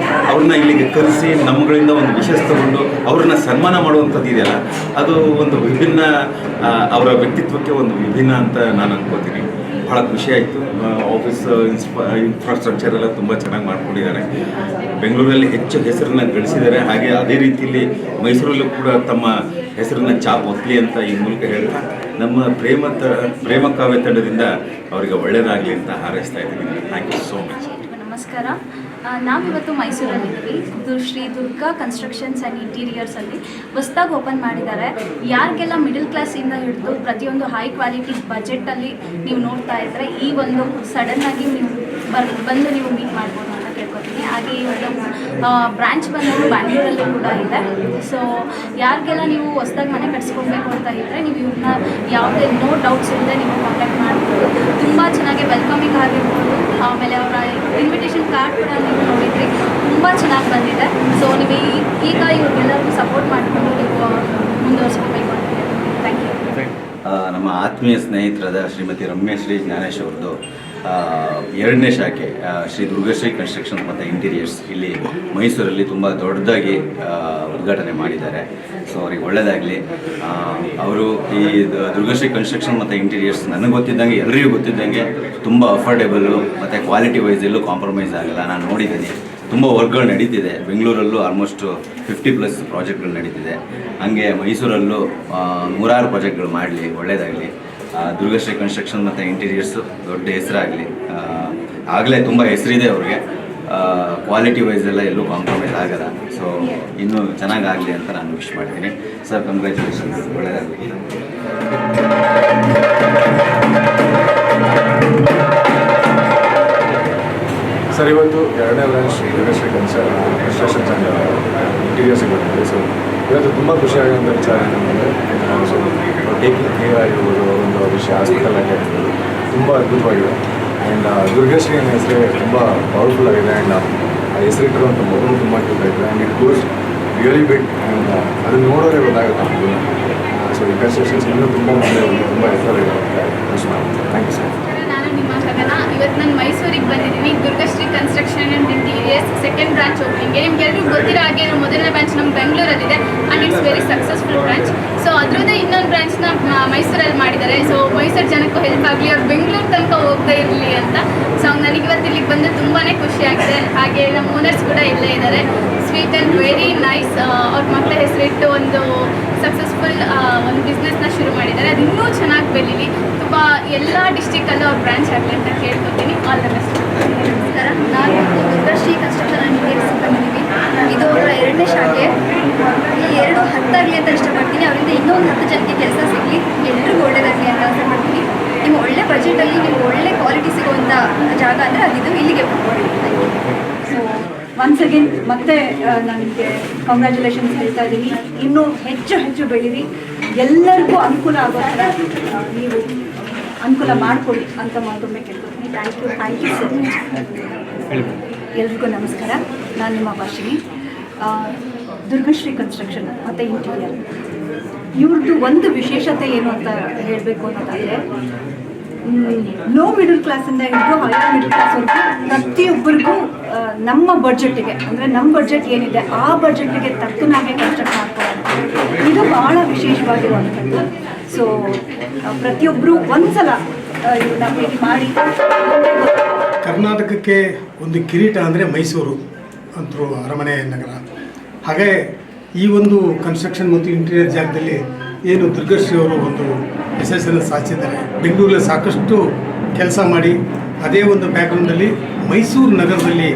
ಅವ್ರನ್ನ ಇಲ್ಲಿಗೆ ಕರೆಸಿ ನಮ್ಮಗಳಿಂದ ಒಂದು ವಿಶೇಷ ತಗೊಂಡು ಅವ್ರನ್ನ ಸನ್ಮಾನ ಮಾಡುವಂಥದ್ದು ಇದೆಯಲ್ಲ, ಅದು ಒಂದು ವಿಭಿನ್ನ, ಅವರ ವ್ಯಕ್ತಿತ್ವಕ್ಕೆ ಒಂದು ವಿಭಿನ್ನ ಅಂತ ನಾನು ಅನ್ಕೋತೀನಿ. ಭಾಳ ಖುಷಿ ಆಯಿತು. ಆಫೀಸ್ ಇನ್ಫ್ರಾಸ್ಟ್ರಕ್ಚರ್ ಎಲ್ಲ ತುಂಬ ಚೆನ್ನಾಗಿ ಮಾಡ್ಕೊಂಡಿದ್ದಾರೆ. ಬೆಂಗಳೂರಲ್ಲಿ ಹೆಚ್ಚು ಹೆಸರನ್ನು ಗಳಿಸಿದ್ದಾರೆ. ಹಾಗೆ ಅದೇ ರೀತಿಯಲ್ಲಿ ಮೈಸೂರಲ್ಲೂ ಕೂಡ ತಮ್ಮ ಹೆಸರನ್ನು ಚಾಪ್ ಒತ್ತಲಿ ಅಂತ ಈ ಮೂಲಕ ಹೇಳ್ತಾ ನಮ್ಮ ಪ್ರೇಮ ಕಾವ್ಯ ತಂಡದಿಂದ ಅವರಿಗೆ ಒಳ್ಳೆಯದಾಗಲಿ ಅಂತ ಹಾರೈಸ್ತಾ ಇದ್ದೀನಿ. Thank you so much. ನಮಸ್ಕಾರ. ನಾವಿವತ್ತು ಮೈಸೂರಲ್ಲಿದ್ದೀವಿ. ಶ್ರೀ ದುರ್ಗಾ ಕನ್ಸ್ಟ್ರಕ್ಷನ್ಸ್ ಆ್ಯಂಡ್ ಇಂಟೀರಿಯರ್ಸಲ್ಲಿ ಹೊಸ್ದಾಗಿ ಓಪನ್ ಮಾಡಿದ್ದಾರೆ. ಯಾರಿಗೆಲ್ಲ ಮಿಡಲ್ ಕ್ಲಾಸಿಂದ ಹಿಡಿದು ಪ್ರತಿಯೊಂದು ಹೈ ಕ್ವಾಲಿಟಿ ಬಜೆಟಲ್ಲಿ ನೀವು ನೋಡ್ತಾ ಇದ್ದರೆ ಈ ಒಂದು ಸಡನ್ನಾಗಿ ನೀವು ಬಂದು ನೀವು ಮೀಟ್ ಮಾಡ್ಬೋದು ಅಂತ ಕೇಳ್ಕೊತೀನಿ. ಹಾಗೆ ಈ ಒಂದು ಬ್ರಾಂಚ್ ಬಂದು ಬ್ಯಾಂಗ್ಳೂರಲ್ಲಿ ಕೂಡ ಇದೆ. ಸೊ ಯಾರಿಗೆಲ್ಲ ನೀವು ಹೊಸ್ದಾಗಿ ಮನೆ ಕಟ್ಸ್ಕೊಳ್ಬೇಕು ಅಂತ ಇದ್ದರೆ ನೀವು ಇವ್ರನ್ನ ಯಾವುದೇ ನೋ ಡೌಟ್ಸ್ ಇಲ್ಲದೆ ನೀವು ಕಾಂಟ್ಯಾಕ್ಟ್ ಮಾಡ್ಬೋದು. ತುಂಬ ಚೆನ್ನಾಗಿ ವೆಲ್ಕಮಿಂಗ್ ಆಗಿರ್ಬೋದು. ಆಮೇಲೆ ಅವರ ಇನ್ವಿಟೇಷನ್ ಕಾರ್ಡ್ ಕೂಡ ನೀವು ನೋಡಿದ್ರಿ, ತುಂಬ ಚೆನ್ನಾಗಿ ಬಂದಿದೆ. ಸೊ ನೀವು ಈಗ ಇವ್ರಿಗೆಲ್ಲರಿಗೂ ಸಪೋರ್ಟ್ ಮಾಡಿಕೊಂಡು ನೀವು ಮುಂದುವರಿಸ್ಕೋಬೇಕು ಅಂತ ಹೇಳ್ತೀನಿ. Thank you. ನಮ್ಮ ಆತ್ಮೀಯ ಸ್ನೇಹಿತರಾದ ಶ್ರೀಮತಿ ರಮ್ಯಶ್ರೀ ಜ್ಞಾನೇಶ್ ಅವ್ರದ್ದು 2ನೇ ಶಾಖೆ ಶ್ರೀ ದುರ್ಗಶ್ರೀ ಕನ್ಸ್ಟ್ರಕ್ಷನ್ ಮತ್ತು ಇಂಟೀರಿಯರ್ಸ್ ಇಲ್ಲಿ ಮೈಸೂರಲ್ಲಿ ತುಂಬ ದೊಡ್ಡದಾಗಿ ಉದ್ಘಾಟನೆ ಮಾಡಿದ್ದಾರೆ. ಸೊ ಅವ್ರಿಗೆ ಒಳ್ಳೆಯದಾಗಲಿ. ಅವರು ಈ ದುರ್ಗಶ್ರೀ ಕನ್ಸ್ಟ್ರಕ್ಷನ್ ಮತ್ತು ಇಂಟೀರಿಯರ್ಸ್ ನನಗೆ ಗೊತ್ತಿದ್ದಂಗೆ, ಎಲ್ಲರಿಗೂ ಗೊತ್ತಿದ್ದಂಗೆ ತುಂಬ ಅಫೋರ್ಡೆಬಲ್ಲು ಮತ್ತು ಕ್ವಾಲಿಟಿ ವೈಸ್ ಎಲ್ಲೂ ಕಾಂಪ್ರಮೈಸ್ ಆಗಲ್ಲ. ನಾನು ನೋಡಿದ್ದೀನಿ, ತುಂಬ ವರ್ಕ್ಗಳು ನಡೀತಿದೆ. ಬೆಂಗಳೂರಲ್ಲೂ ಆಲ್ಮೋಸ್ಟ್ 50+ ಪ್ರಾಜೆಕ್ಟ್ಗಳು ನಡೀತಿದೆ. ಹಾಗೆ ಮೈಸೂರಲ್ಲೂ 100 ಪ್ರಾಜೆಕ್ಟ್ಗಳು ಮಾಡಲಿ, ಒಳ್ಳೆಯದಾಗಲಿ. ದುರ್ಗಶ್ರೀ ಕನ್ಸ್ಟ್ರಕ್ಷನ್ ಮತ್ತು ಇಂಟೀರಿಯರ್ಸು ದೊಡ್ಡ ಹೆಸರಾಗಲಿ. ಆಗಲೇ ತುಂಬ ಹೆಸರಿದೆ ಅವ್ರಿಗೆ. ಕ್ವಾಲಿಟಿ ವೈಸ್ ಎಲ್ಲ ಎಲ್ಲೂ ಕಾಂಪ್ರಮೈಸ್ ಆಗಲ್ಲ. ಸೊ ಇನ್ನೂ ಚೆನ್ನಾಗಾಗಲಿ ಅಂತ ನಾನು ವಿಶ್ ಮಾಡ್ತೀನಿ. ಸರ್, ಕಂಗ್ರ್ಯಾಚುಲೇಷನ್ಸ್, ಒಳ್ಳೆಯದಾಗಲಿ. ಸರ್, ಇವತ್ತು 2ನೇ branch Durgashri constructions and interiors ಬಂದಿದೆ. ಸೊ ಇವತ್ತು ತುಂಬ ಖುಷಿಯಾಗುವಂಥ ವಿಚಾರ ಏನಂದರೆ ಟೇಕಿಂಗ್ ಕೇರ್ ಆಗಿರ್ಬೋದು ಒಂದು ವಿಷಯ ಹಾಸ್ಪಿಟಲ್ ಆಗಿರ್ಬೋದು ತುಂಬ ಅದ್ಭುತವಾಗಿದೆ. ಆ್ಯಂಡ್ ದುರ್ಗಶ್ರೀ ಅನ್ನೋ ಹೆಸರೇ ತುಂಬ ಪವರ್ಫುಲ್ ಆಗಿದೆ. ಆ್ಯಂಡ್ ಆ ಹೆಸರಿಟ್ಟಿರುವಂಥ ಮಗು ತುಂಬ ಕ್ಯೂಟ್ ಆಗಿದೆ. And it goes really big. And ಅದನ್ನು ನೋಡೋದೇ ಗೊತ್ತಾಗುತ್ತೆ ನಮಗೂ. ಸೊ ಈ ಕನ್ಸ್ಟ್ರಕ್ಷನ್ಸ್ ಇನ್ನೂ ತುಂಬ ಮುಂದೆ ತುಂಬ ಹೆಸರಿದೆ. Thank you sir. ನಾನು ನಿಮ್ಮ ಗಗನ. ಇವತ್ತು ನಾನು ಮೈಸೂರಿಗೆ ಬಂದಿದ್ದೀನಿ. Durgashri construction and interiors second branch ಓಪನಿಂಗ್ಗೆ. ನಿಮ್ಗೆಲ್ಲರಿಗೂ ಗೊತ್ತಿರೋ ಹಾಗೆ ಮೊದಲನೇ ಬ್ರಾಂಚ್ ನಮ್ಮ ಬೆಂಗಳೂರಲ್ಲಿದೆ and it's very successful branch. So ಅದರದ್ದೇ ಇನ್ನೊಂದು ಬ್ರಾಂಚ್ನ ಮೈಸೂರಲ್ಲಿ ಮಾಡಿದ್ದಾರೆ. ಸೊ ಮೈಸೂರು ಜನಕ್ಕೂ ಹೆಲ್ಪ್ ಆಗಲಿ, ಅವ್ರು ಬೆಂಗಳೂರು ತನಕ ಹೋಗದೇ ಇರಲಿ ಅಂತ. ಸೊ ನನಗೆ ಇವತ್ತು ಇಲ್ಲಿಗೆ ಬಂದು ತುಂಬಾ ಖುಷಿಯಾಗಿದೆ. ಹಾಗೆ ನಮ್ಮ ಓನರ್ಸ್ ಕೂಡ ಇಲ್ಲೇ ಇದ್ದಾರೆ. Sweet and very nice. ಅವ್ರ ಮಕ್ಕಳ ಹೆಸರಿಟ್ಟು ಒಂದು ಸಕ್ಸಸ್ಫುಲ್ ಒಂದು ಬಿಸ್ನೆಸ್ನ ಶುರು ಮಾಡಿದ್ದಾರೆ. ಅದು ಇನ್ನೂ ಚೆನ್ನಾಗಿ ಬೆಳೀಲಿ. ತುಂಬ ಎಲ್ಲ ಡಿಸ್ಟಿಕಲ್ಲೂ ಅವ್ರ ಬ್ರಾಂಚ್ ಆಗಲಿ ಅಂತ ಕೇಳ್ಕೊತೀನಿ. All the best. ನಮಸ್ಕಾರ. ನಾನು ದುರ್ಗಶ್ರೀ ಕನ್ಸ್ಟ್ರಕ್ಷನ್ ಆ್ಯಂಡ್ ಇಂಟೀರಿಯರ್ಸ್ ಬಂದಿದ್ದೀವಿ. ಇದು ಅವರ 2ನೇ ಶಾಖೆ. ಈ 2 ಹತ್ತಾಗಲಿ ಅಂತ ಇಷ್ಟಪಡ್ತೀನಿ. ಅವರಿಂದ ಇನ್ನೊಂದು 10 ಜನಕ್ಕೆ ಕೆಲಸ ಸಿಗಲಿ, ಎಲ್ರಿಗೂ ಒಳ್ಳೆಯದಾಗಲಿ ಅಂತ ಆಸೆ ಪಡ್ತೀನಿ. ನಿಮ್ಮ ಒಳ್ಳೆ ಬಜೆಟಲ್ಲಿ ನಿಮ್ಗೆ ಒಳ್ಳೆ ಕ್ವಾಲಿಟಿ ಸಿಗುವಂಥ ಜಾಗ ಅಂದರೆ ಅದಿದು. ಇಲ್ಲಿಗೆ ಸೊ ಒನ್ಸ್ ಅಗೇನ್ ಮತ್ತೆ ನನಗೆ ಕಂಗ್ರ್ಯಾಚುಲೇಷನ್ಸ್ ಹೇಳ್ತಾ ಇದ್ದೀನಿ. ಇನ್ನೂ ಹೆಚ್ಚು ಹೆಚ್ಚು ಬೆಳೀರಿ, ಎಲ್ಲರಿಗೂ ಅನುಕೂಲ ಆಗೋ ಥರ ನೀವು ಅನುಕೂಲ ಮಾಡಿಕೊಡಿ ಅಂತ ಮತ್ತೊಮ್ಮೆ ಕೇಳ್ಕೊತೀನಿ. Thank you so much. ಎಲ್ರಿಗೂ ನಮಸ್ಕಾರ. ನಾನು ನಿಮ್ಮ ಭಾಷಿನಿ. ದುರ್ಗಶ್ರೀ ಕನ್ಸ್ಟ್ರಕ್ಷನ್ ಮತ್ತು ಇಂಟೀರಿಯರ್ ಇವ್ರದ್ದು ಒಂದು ವಿಶೇಷತೆ ಏನು ಅಂತ ಹೇಳಬೇಕು ಅನ್ನೋದಾದರೆ, ಲೋ ಮಿಡಲ್ ಕ್ಲಾಸಿಂದ ಹಿಡಿದು ಹೈಯರ್ ಮಿಡಲ್ ಕ್ಲಾಸ್ವರೆಗೂ ಪ್ರತಿಯೊಬ್ಬರಿಗೂ ನಮ್ಮ ಬಡ್ಜೆಟ್ಟಿಗೆ, ಅಂದರೆ ನಮ್ಮ ಬಡ್ಜೆಟ್ ಏನಿದೆ ಆ ಬಡ್ಜೆಟ್ಟಿಗೆ ತಕ್ಕನಾಗೆ ಕನ್ಸ್ಟ್ರಕ್ಟ್ ಮಾಡ್ಕೊಳ್ಳೋದು ಇದು ಭಾಳ ವಿಶೇಷವಾಗಿರುವಂಥದ್ದು. ಸೊ ಪ್ರತಿಯೊಬ್ಬರು ಒಂದ್ಸಲ ಇವನ್ನ ಭೇಟಿ ಮಾಡಿ. ಕರ್ನಾಟಕಕ್ಕೆ ಒಂದು ಕಿರೀಟ ಅಂದರೆ ಮೈಸೂರು ಅಂತೂ ಅರಮನೆ ನಗರ. ಹಾಗೆ ಈ ಒಂದು ಕನ್ಸ್ಟ್ರಕ್ಷನ್ ಮತ್ತು ಇಂಟೀರಿಯರ್ ಜಾಗದಲ್ಲಿ ಏನು ದುರ್ಗಶ್ರೀ ಅವರು ಒಂದು ಯಶಸ್ಸನ್ನು ಸಾಧಿಸಿದ್ದಾರೆ. ಬೆಂಗಳೂರಲ್ಲಿ ಸಾಕಷ್ಟು ಕೆಲಸ ಮಾಡಿ ಅದೇ ಒಂದು ಬ್ಯಾಕ್ಗ್ರೌಂಡಲ್ಲಿ ಮೈಸೂರು ನಗರದಲ್ಲಿ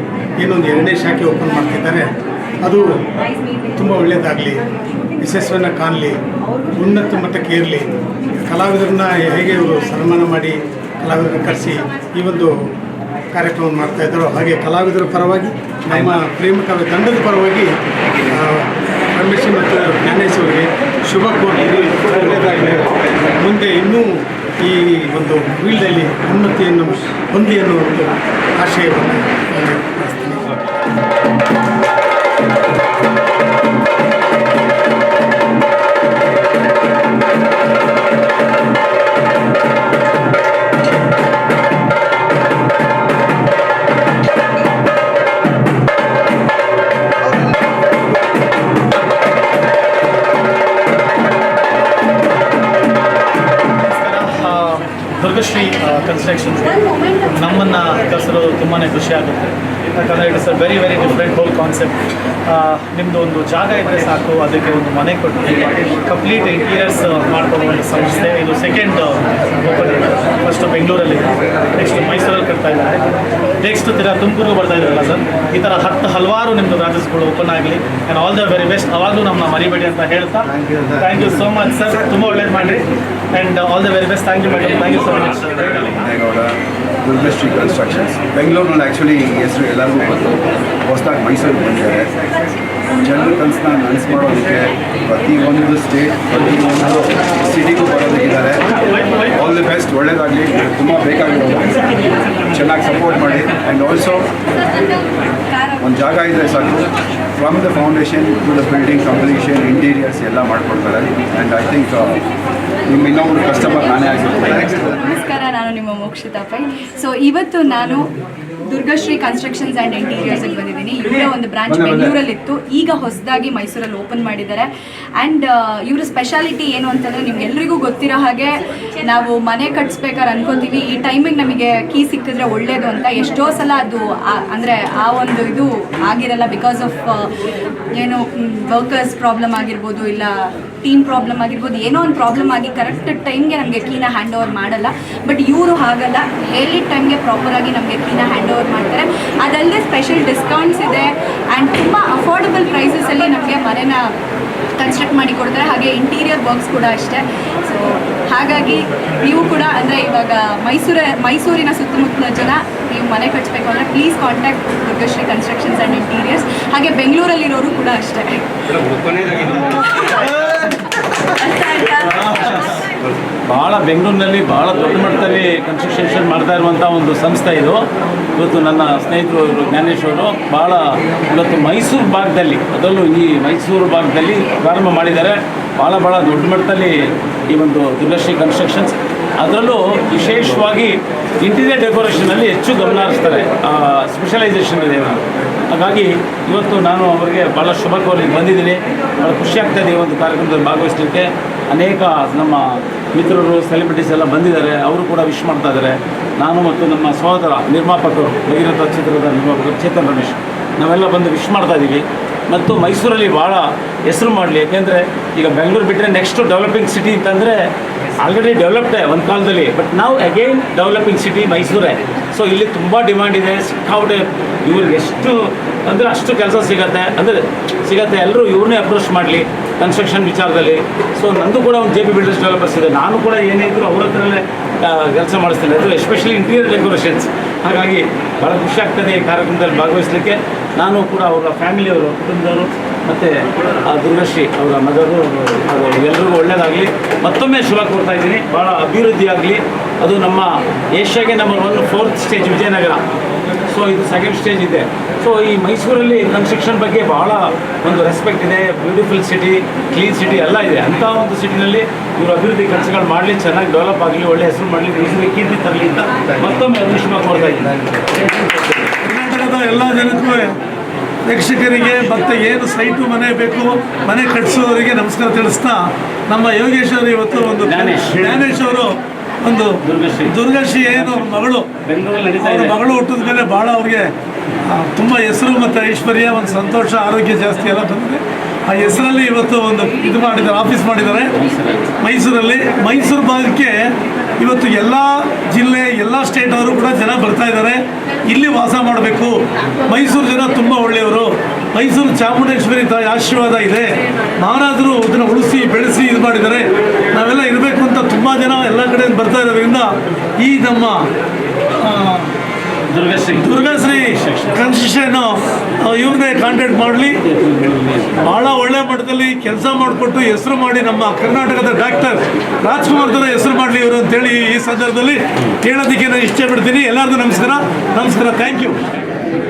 ಏನೊಂದು 2ನೇ ಶಾಖೆ ಓಪನ್ ಮಾಡ್ತಿದ್ದಾರೆ. ಅದು ತುಂಬ ಒಳ್ಳೆಯದಾಗಲಿ, ಯಶಸ್ಸನ್ನು ಕಾಣಲಿ, ಉನ್ನತ ಮಟ್ಟಕ್ಕೆ ಏರಲಿ. ಕಲಾವಿದರನ್ನ ಹೇಗೆ ಅವರು ಸನ್ಮಾನ ಮಾಡಿ ಕಲಾವಿದರನ್ನ ಕರೆಸಿ ಈ ಒಂದು ಕಾರ್ಯಕ್ರಮ ಮಾಡ್ತಾಯಿದ್ದಾರೋ ಹಾಗೆ ಕಲಾವಿದರ ಪರವಾಗಿ ನಮ್ಮ ಪ್ರೇಮ ಕಾವ್ಯ ತಂಡದ ಪರವಾಗಿ ಪರಮೇಶ್ವರ್ ಮತ್ತು ಜ್ಞಾನೇಶ್ ಅವರಿಗೆ ಶುಭ ಕೋರ್ತೀನಿ. ಒಳ್ಳೆಯದಾಗಲಿ, ಮುಂದೆ ಇನ್ನೂ ಈ ಒಂದು ಫೀಲ್ಡಲ್ಲಿ ಉನ್ನತಿಯನ್ನು ಹೊಂದಿ ಅನ್ನೋ ಒಂದು ಆಶಯವನ್ನು ದುರ್ಗಶ್ರೀ ಕನ್ಸ್ಟ್ರಕ್ಷನ್ಸ್ ನಮ್ಮನ್ನು ಕರೆಸಿರೋದು ತುಂಬಾ ಖುಷಿ ಆಗುತ್ತೆ. ಯಾಕಂದರೆ it's a very very different whole concept. ನಿಮ್ಮದು ಒಂದು ಜಾಗ ಇದ್ದರೆ ಸಾಕು, ಅದಕ್ಕೆ ಒಂದು ಮನೆ ಕೊಟ್ಟು ಕಂಪ್ಲೀಟ್ ಇಂಟೀರಿಯರ್ಸ್ ಮಾಡ್ಕೊಳ್ಳುವಂಥ ಸಂಸ್ಥೆ ಇದು. ಸೆಕೆಂಡ್ ಓಪನ್ ಇದೆ. ಫಸ್ಟು ಬೆಂಗಳೂರಲ್ಲಿ, ನೆಕ್ಸ್ಟ್ ಮೈಸೂರಲ್ಲಿ ಕಟ್ತಾ ಇದ್ದಾರೆ, ನೆಕ್ಸ್ಟ್ ತುಮಕೂರು ಬರ್ತಾ ಇದ್ದಾರಲ್ಲ ಸರ್. ಈ ಥರ ಹಲವಾರು ನಿಮ್ಮದು ಬ್ರಾಂಚಸ್ಗಳು ಓಪನ್ ಆಗಲಿ. And all the very best. ಅವಾಗಲೂ ನಮ್ಮನ್ನ ಮರಿಬೇಡಿ ಅಂತ ಹೇಳ್ತಾ thank you so much sir. ತುಂಬ ಒಳ್ಳೇದು ಮಾಡಿರಿ and all the very best. Thank you madam. Thank you so much. Durgashri constructions ಬೆಂಗಳೂರಿನಲ್ಲಿ ಆ್ಯಕ್ಚುಲಿ ಈ ಹೆಸರು ಎಲ್ಲರಿಗೂ ಗೊತ್ತು. ಹೊಸದಾಗಿ ಮೈಸೂರಿಗೆ ಬಂದಿದ್ದಾರೆ. ಜನರ ಕನಸನ್ನ ನನಸು ಮಾಡೋದಕ್ಕೆ ಪ್ರತಿಯೊಂದು ಸ್ಟೇಟ್, ಪ್ರತಿಯೊಂದು ಸಿಟಿಗೂ ಬರೋದಕ್ಕಿದ್ದಾರೆ. All the best. ಒಳ್ಳೇದಾಗಲಿ. ತುಂಬ ಬೇಕಾಗಿರೋದು ಚೆನ್ನಾಗಿ ಸಪೋರ್ಟ್ ಮಾಡಿ. ಆ್ಯಂಡ್ ಆಲ್ಸೋ ಒಂದು ಜಾಗ ಇದ್ದರೆ ಸಾಕು, from the foundation to the building completion interiors ಎಲ್ಲ ಮಾಡಿಕೊಡ್ತಾರೆ. ಆ್ಯಂಡ್ ಐ ಥಿಂಕ್ ನಿಮ್ಮ ಇನ್ನೊಂದು ಕಸ್ಟಮರ್ ನಾನೇ ಆಗಿರ್ತೀನಿ. ನಮಸ್ಕಾರ, ನಾನು ನಿಮ್ಮ ಮೋಕ್ಷಿತಾ ಪೈ. ಸೊ ಇವತ್ತು ನಾನು ದುರ್ಗಶ್ರೀ ಕನ್ಸ್ಟ್ರಕ್ಷನ್ಸ್ ಆ್ಯಂಡ್ ಇಂಟೀರಿಯರ್ಸ್ಗೆ ಬಂದಿದ್ದೀನಿ. ಇವರ ಒಂದು ಬ್ರಾಂಚ್ ಬೆಂಗಳೂರಲ್ಲಿತ್ತು, ಈಗ ಹೊಸದಾಗಿ ಮೈಸೂರಲ್ಲಿ ಓಪನ್ ಮಾಡಿದ್ದಾರೆ. ಆ್ಯಂಡ್ ಇವರ ಸ್ಪೆಷಾಲಿಟಿ ಏನು ಅಂತಂದರೆ, ನಿಮ್ಗೆಲ್ರಿಗೂ ಗೊತ್ತಿರೋ ಹಾಗೆ ನಾವು ಮನೆ ಕಟ್ಸ್ಬೇಕಾದ್ರೆ ಅನ್ಕೋತೀವಿ ಈ ಟೈಮಿಗೆ ನಮಗೆ ಕೀ ಸಿಕ್ಕಿದ್ರೆ ಒಳ್ಳೇದು ಅಂತ. ಎಷ್ಟೋ ಸಲ ಅದು ಅಂದರೆ ಆ ಒಂದು ಇದು ಆಗಿರಲ್ಲ. ಬಿಕಾಸ್ ಆಫ್ ಏನು ವರ್ಕರ್ಸ್ ಪ್ರಾಬ್ಲಮ್ ಆಗಿರ್ಬೋದು, ಇಲ್ಲ ಟೀಮ್ ಪ್ರಾಬ್ಲಮ್ ಆಗಿರ್ಬೋದು, ಏನೋ ಒಂದು ಪ್ರಾಬ್ಲಮ್ ಆಗಿ ಕರೆಕ್ಟ್ ಟೈಮ್ಗೆ ನಮಗೆ ಕೀನ ಹ್ಯಾಂಡ್ ಓವರ್ ಮಾಡಲ್ಲ. ಬಟ್ ಇವರು ಹಾಗಲ್ಲ, ಹೇಳಿದ ಟೈಮ್ಗೆ ಪ್ರಾಪರಾಗಿ ನಮಗೆ ಕೀನ ಹ್ಯಾಂಡ್ ಓವರ್ ಮಾಡ್ತಾರೆ. ಅದಲ್ಲದೆ ಸ್ಪೆಷಲ್ ಡಿಸ್ಕೌಂಟ್ಸ್ ಇದೆ ಆ್ಯಂಡ್ ತುಂಬ ಅಫೋರ್ಡಬಲ್ ಪ್ರೈಸಸಲ್ಲಿ ನಮಗೆ ಮನೆನ ಕನ್ಸ್ಟ್ರಕ್ಟ್ ಮಾಡಿ ಕೊಡ್ತಾರೆ. ಹಾಗೆ ಇಂಟೀರಿಯರ್ ವರ್ಕ್ಸ್ ಕೂಡ ಅಷ್ಟೇ. ಸೊ ಹಾಗಾಗಿ ನೀವು ಕೂಡ ಅಂದರೆ ಇವಾಗ ಮೈಸೂರಿನ ಸುತ್ತಮುತ್ತಲ ಜನ ನೀವು ಮನೆ ಕಟ್ಸ್ಬೇಕು ಅಂದರೆ please contact Durgashri constructions and interiors. ಹಾಗೆ ಬೆಂಗಳೂರಲ್ಲಿರೋರು ಕೂಡ ಅಷ್ಟೇ. ಭಾಳ ಬೆಂಗಳೂರಿನಲ್ಲಿ ಭಾಳ ದೊಡ್ಡ ಮಟ್ಟದಲ್ಲಿ ಕನ್ಸ್ಟ್ರಕ್ಷನ್ ಮಾಡ್ತಾ ಇರುವಂಥ ಒಂದು ಸಂಸ್ಥೆ ಇದು. ಇವತ್ತು ನನ್ನ ಸ್ನೇಹಿತರು ಇವರು ಜ್ಞಾನೇಶ್ ಅವರು ಭಾಳ ಇವತ್ತು ಮೈಸೂರು ಭಾಗದಲ್ಲಿ, ಅದರಲ್ಲೂ ಈ ಮೈಸೂರು ಭಾಗದಲ್ಲಿ ಪ್ರಾರಂಭ ಮಾಡಿದ್ದಾರೆ. ಭಾಳ ದೊಡ್ಡ ಮಟ್ಟದಲ್ಲಿ ಈ ಒಂದು ದುರ್ಗಶ್ರೀ ಕನ್ಸ್ಟ್ರಕ್ಷನ್ಸ್, ಅದರಲ್ಲೂ ವಿಶೇಷವಾಗಿ ಇಂಟೀರಿಯರ್ ಡೆಕೋರೇಷನಲ್ಲಿ ಹೆಚ್ಚು ಗಮನ ಹರಿಸ್ತಾರೆ. ಸ್ಪೆಷಲೈಸೇಷನ್ ಇದೆ ಇವರು. ಹಾಗಾಗಿ ಇವತ್ತು ನಾನು ಅವರಿಗೆ ಭಾಳ ಶುಭ ಕೋರಲಿಕ್ಕೆ ಬಂದಿದ್ದೀನಿ. ಭಾಳ ಖುಷಿ ಆಗ್ತಾಯಿದೆ ಈ ಒಂದು ಕಾರ್ಯಕ್ರಮದಲ್ಲಿ ಭಾಗವಹಿಸಲಿಕ್ಕೆ. ಅನೇಕ ನಮ್ಮ ಮಿತ್ರರು ಸೆಲೆಬ್ರಿಟೀಸ್ ಎಲ್ಲ ಬಂದಿದ್ದಾರೆ, ಅವರು ಕೂಡ ವಿಶ್ ಮಾಡ್ತಾ ಇದ್ದಾರೆ. ನಾನು ಮತ್ತು ನಮ್ಮ ಸಹೋದರ ನಿರ್ಮಾಪಕರು, ಭಗೀರಥ ಚಿತ್ರದ ನಿರ್ಮಾಪಕರು ಚೇತನ್ ರಮೇಶ್, ನಾವೆಲ್ಲ ಬಂದು ವಿಶ್ ಮಾಡ್ತಾ ಇದ್ದೀವಿ. ಮತ್ತು ಮೈಸೂರಲ್ಲಿ ಭಾಳ ಹೆಸರು ಮಾಡಲಿ. ಯಾಕೆಂದರೆ ಈಗ ಬೆಂಗಳೂರು ಬಿಟ್ಟರೆ ನೆಕ್ಸ್ಟು ಡೆವಲಪಿಂಗ್ ಸಿಟಿ ಅಂತಂದರೆ ಆಲ್ರೆಡಿ ಡೆವಲಪ್ಡ್ ಒಂದು ಕಾಲದಲ್ಲಿ, ಬಟ್ ನಾವು ಅಗೈನ್ ಡೆವಲಪಿಂಗ್ ಸಿಟಿ ಮೈಸೂರೇ. ಸೊ ಇಲ್ಲಿ ತುಂಬ ಡಿಮ್ಯಾಂಡ್ ಇದೆ, ಸಿಕ್ಕಾಪಟ್ಟೆ. ಇವ್ರಿಗೆ ಎಷ್ಟು ಅಂದರೆ ಅಷ್ಟು ಕೆಲಸ ಸಿಗತ್ತೆ. ಎಲ್ಲರೂ ಇವ್ರನ್ನೇ ಅಪ್ರೋಚ್ ಮಾಡಲಿ ಕನ್ಸ್ಟ್ರಕ್ಷನ್ ವಿಚಾರದಲ್ಲಿ. ಸೊ ನಂದು ಕೂಡ ಒಂದು JP ಬಿಲ್ಡರ್ಸ್ ಡೆವಲಪರ್ಸ್ ಇದೆ, ನಾನು ಕೂಡ ಏನೇ ಇದ್ದರೂ ಅವ್ರ ಹತ್ರಲ್ಲೇ ಕೆಲಸ ಮಾಡಿಸ್ತೀನಿ, ಅದು ಎಸ್ಪೆಷಲಿ ಇಂಟೀರಿಯರ್ ಡೆಕೋರೇಷನ್ಸ್. ಹಾಗಾಗಿ ಭಾಳ ಖುಷಿ ಆಗ್ತದೆ ಈ ಕಾರ್ಯಕ್ರಮದಲ್ಲಿ ಭಾಗವಹಿಸಲಿಕ್ಕೆ. ನಾನು ಕೂಡ ಅವರ ಫ್ಯಾಮಿಲಿಯವರು, ಕುಟುಂಬದವರು ಮತ್ತು ದುರ್ಗಶ್ರೀ ಅವರ ಮಗರು, ಅದು ಎಲ್ಲರಿಗೂ ಒಳ್ಳೆಯದಾಗಲಿ. ಮತ್ತೊಮ್ಮೆ ಶುಭ ಕೋರ್ತಾ ಇದ್ದೀನಿ. ಭಾಳ ಅಭಿವೃದ್ಧಿ ಆಗಲಿ. ಅದು ನಮ್ಮ ಏಷ್ಯಾಗೆ number 1 4th stage Vijayanagar. So ಇದು 2nd ಸ್ಟೇಜ್ ಇದೆ. ಸೊ ಈ ಮೈಸೂರಲ್ಲಿ ಕನ್ಸ್ಟ್ರಕ್ಷನ್ ಬಗ್ಗೆ ಭಾಳ ಒಂದು ರೆಸ್ಪೆಕ್ಟ್ ಇದೆ. ಬ್ಯೂಟಿಫುಲ್ ಸಿಟಿ, ಕ್ಲೀನ್ ಸಿಟಿ ಎಲ್ಲ ಇದೆ. ಅಂಥ ಒಂದು ಸಿಟಿನಲ್ಲಿ ಇವರು ಅಭಿವೃದ್ಧಿ ಕೆಲಸಗಳು ಮಾಡಲಿ, ಚೆನ್ನಾಗಿ ಡೆವಲಪ್ ಆಗಲಿ, ಒಳ್ಳೆ ಹೆಸರು ಮಾಡಲಿ, ಮೈಸೂರಿಗೆ ಕೀರ್ತಿ ತರಲಿ ಅಂತ ಮತ್ತೊಮ್ಮೆ ಶುಭ ಕೋರ್ತಾ ಇದ್ದೀನಿ. ಕರ್ನಾಟಕದ ಎಲ್ಲ ಜನಕ್ಕೂ, ಪ್ರೇಕ್ಷಕರಿಗೆ ಮತ್ತು ಏನು ಸೈಟು ಮನೆ ಬೇಕು, ಮನೆ ಕಟ್ಟಿಸೋರಿಗೆ ನಮಸ್ಕಾರ ತಿಳಿಸ್ತಾ, ನಮ್ಮ ಯೋಗೇಶ್ ಅವರು ಇವತ್ತು ಒಂದು ಜ್ಞಾನೇಶ್ ಅವರು ಒಂದು ದುರ್ಗಶ್ರೀ ಏನು ಮಗಳು, ಅವರ ಮಗಳು ಹುಟ್ಟಿದ ಮೇಲೆ ಭಾಳ ಅವ್ರಿಗೆ ತುಂಬ ಹೆಸರು ಮತ್ತು ಐಶ್ವರ್ಯ, ಒಂದು ಸಂತೋಷ, ಆರೋಗ್ಯ ಜಾಸ್ತಿ ಎಲ್ಲ ಬಂದಿದೆ. ಆ ಹೆಸರಲ್ಲಿ ಇವತ್ತು ಒಂದು ಇದು ಮಾಡಿದ್ದಾರೆ, ಆಫೀಸ್ ಮಾಡಿದ್ದಾರೆ ಮೈಸೂರಲ್ಲಿ. ಮೈಸೂರು ಭಾಗಕ್ಕೆ ಇವತ್ತು ಎಲ್ಲ ಜಿಲ್ಲೆ, ಎಲ್ಲ ಸ್ಟೇಟ್ ಅವರು ಕೂಡ ಜನ ಬರ್ತಾ ಇದ್ದಾರೆ. ಇಲ್ಲಿ ವಾಸ ಮಾಡಬೇಕು. ಮೈಸೂರು ಜನ ತುಂಬ ಒಳ್ಳೆಯವರು. ಮೈಸೂರು ಚಾಮುಂಡೇಶ್ವರಿ ತಾಯಿ ಆಶೀರ್ವಾದ ಇದೆ. ಮಹಾರಾಜರು ಇದನ್ನು ಉಳಿಸಿ ಬೆಳೆಸಿ ಇದು ಮಾಡಿದ್ದಾರೆ. ನಾವೆಲ್ಲ ಇರಬೇಕು ಅಂತ ತುಂಬ ಜನ ಎಲ್ಲ ಕಡೆಯಿಂದ ಬರ್ತಾ ಇರೋದ್ರಿಂದ ಈ ನಮ್ಮ ದುರ್ಗಶ್ರೀ ಕನ್ಸ್ಟ್ರಕ್ಷನ್ ಇವ್ರನ್ನೇ ಕಾಂಟ್ಯಾಕ್ಟ್ ಮಾಡಲಿ. ಭಾಳ ಒಳ್ಳೆ ಮಟ್ಟದಲ್ಲಿ ಕೆಲಸ ಮಾಡಿಕೊಟ್ಟು ಹೆಸರು ಮಾಡಿ ನಮ್ಮ ಕರ್ನಾಟಕದ ಡಾಕ್ಟರ್ ರಾಜ್ಕುಮಾರ್ ಥರ ಹೆಸರು ಮಾಡಲಿ ಇವರು ಅಂತೇಳಿ ಈ ಸಂದರ್ಭದಲ್ಲಿ ಹೇಳೋದಕ್ಕೆ ನಾನು ಇಷ್ಟಪಡ್ತೀನಿ. ಎಲ್ಲರಿಗೂ ನಮಸ್ಕಾರ. Thank you.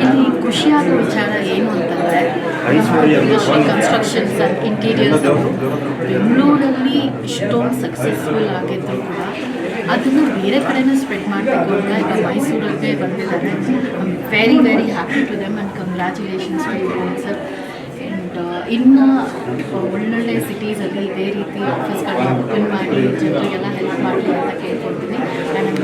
ಇಲ್ಲಿ ಖುಷಿಯಾದ ವಿಚಾರ ಏನು ಅಂತಂದರೆ, ದುರ್ಗಶ್ರೀ ಕನ್ಸ್ಟ್ರಕ್ಷನ್ಸ್ ಆ್ಯಂಡ್ ಇಂಟೀರಿಯರ್ಸ್ ಅವರು ಬೆಂಗಳೂರಲ್ಲಿ ಇಷ್ಟೊಂದು ಸಕ್ಸಸ್ಫುಲ್ ಆಗಿದ್ರು ಕೂಡ ಅದನ್ನು ಬೇರೆ ಕಡೆನೂ ಸ್ಪ್ರೆಡ್ ಮಾಡಬೇಕು ಅಂತ ಈಗ ಮೈಸೂರಿಗೆ ಬಂದಿದ್ದಾರೆ. I am very happy to them and congratulations to you sir. And ಇನ್ನು ಒಳ್ಳೊಳ್ಳೆ ಸಿಟೀಸಲ್ಲಿ ಇದೇ ರೀತಿ ಆಫೀಸ್ಗಳನ್ನ ಓಪನ್ ಮಾಡಿ ಜನರಿಗೆಲ್ಲ ಹೆಲ್ಪ್ ಮಾಡಲಿ ಅಂತ ಕೇಳ್ಕೊಳ್ತೀನಿ. ಆ್ಯಂಡ್